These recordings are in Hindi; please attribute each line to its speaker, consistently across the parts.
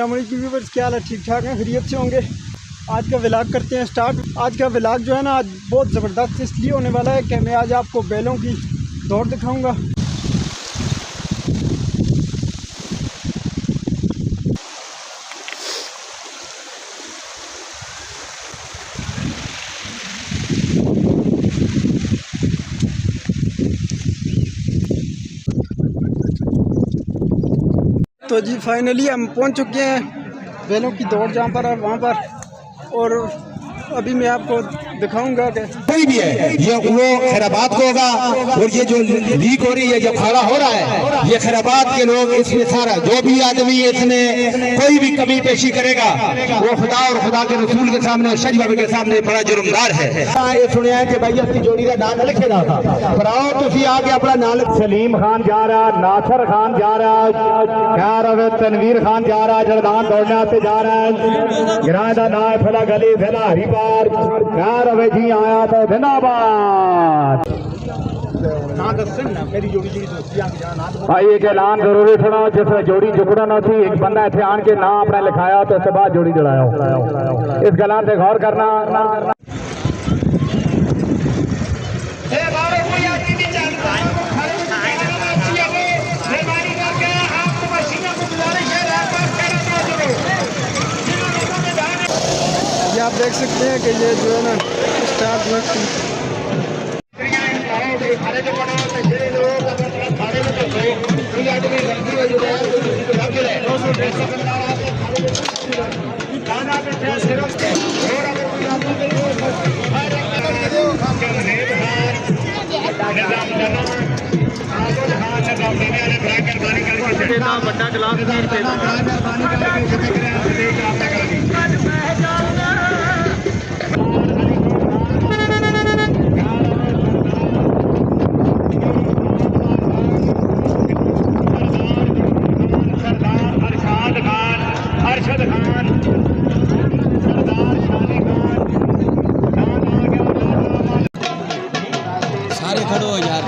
Speaker 1: अस्सलाम वालेकुम व्यूअर्स, क्या हाल है? ठीक ठाक हैं, खैरियत से होंगे। आज का व्लॉग करते हैं स्टार्ट। आज का व्लॉग जो है ना, आज बहुत ज़बरदस्त इसलिए होने वाला है कि मैं आज आपको बैलों की दौड़ दिखाऊंगा। तो जी फाइनली हम पहुंच चुके हैं बैलों की दौड़ जहाँ पर है वहाँ पर, और अभी मैं आपको दिखाऊंगा कि
Speaker 2: कोई भी है ये वो खैराबाद को होगा। और ये जो लीक हो रही है, जो खाड़ा हो रहा है, ये खैराबाद के लोग इसमें सारा जो भी आदमी इसमें कोई भी कमी पेशी करेगा वो खुदा और खुदा के रसूल के सामने, शज बाबे के सामने बड़ा जुर्मदार है। ये सुनिया है कि भाई इसकी जोड़ी का नाम लिखे रहा था, पर आओ तुम आगे अपना नाम।
Speaker 3: सलीम खान जा रहा, नासर खान जा रहा, तनवीर खान जा रहा, जरदान दौड़ने से जा रहा है। गिराए का नाम फला गली फला हरिपार जी आया तो जिंदाबाद। भाई एक ऐलान जरूरी सुना, जिस जोड़ी जुगड़ा न थी, एक बंदा इतने आन के नाम अपना लिखाया तो उसके बाद जोड़ी जुड़ाया। इस गलान से गौर करना।
Speaker 1: ये आप देख सकते हैं कि ये जो है ना स्टार्ट
Speaker 3: बड़ा गिलास
Speaker 4: सारे खड़ो हो यार,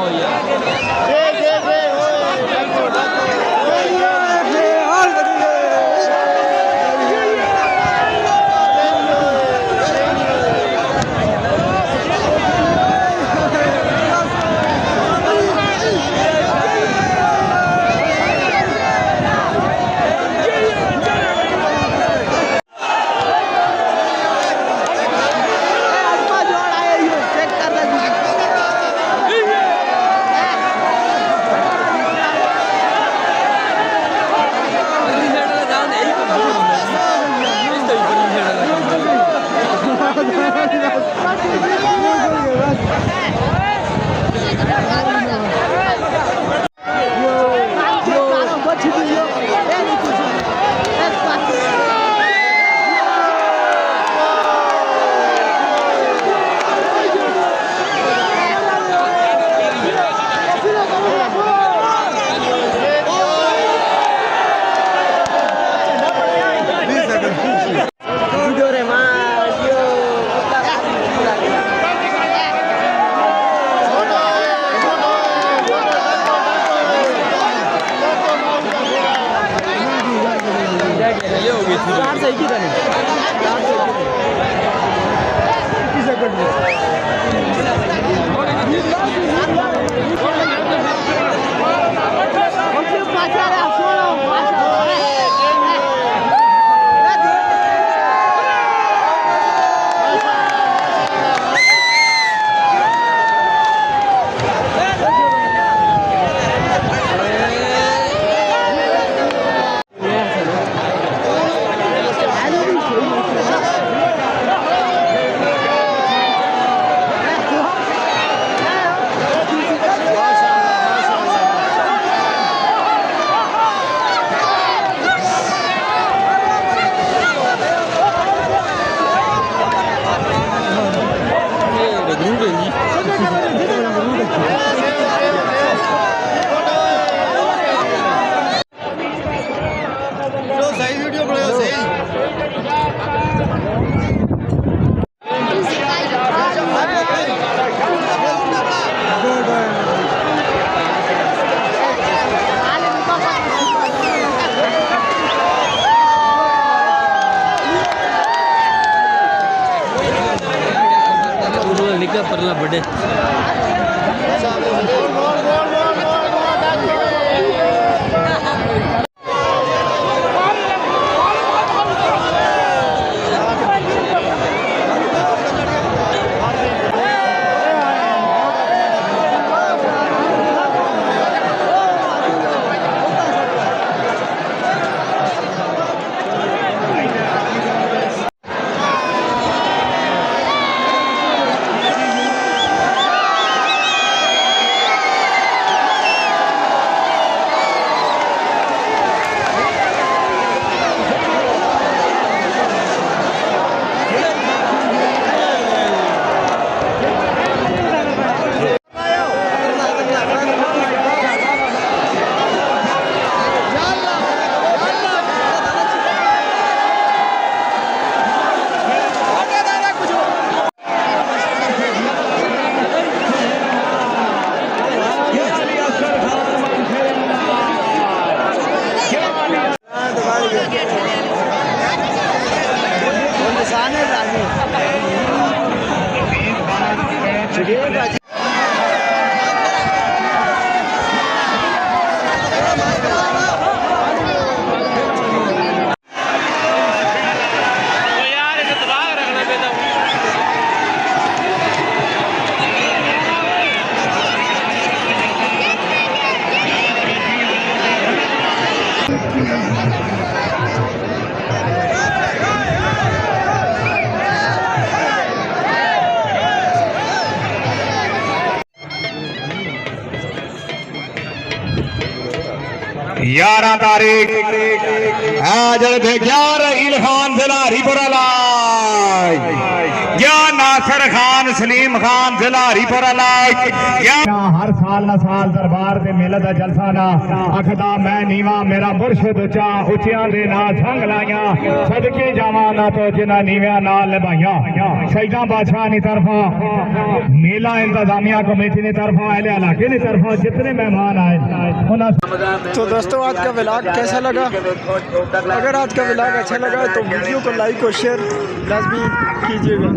Speaker 4: हो यार। निकल परला बड़े
Speaker 3: 11 तारीख जड़े 11 इलखान जिला हरीपुरा लाइव या नासिर खान सलीम खान जिला हरीपुरा लाइव या हर साल ना साल दरबार दे मेले दा जलसा ना अखदा मैं नीवा मेरा मुर्शिद उचा उचियां दे ना संग लाइया सदके जावा ना तो जिना नीविया नाल निभाइया शहीदा बादशाह नी तरफा मेला इंतजामिया कमेटी ने तरफा अहले इलाके ने तरफा जितने मेहमान आए।
Speaker 1: तो दोस्तों आज का व्लॉग कैसा लगा? अगर आज का व्लॉग अच्छा लगा तो वीडियो को लाइक और शेयर लाजमी कीजिएगा।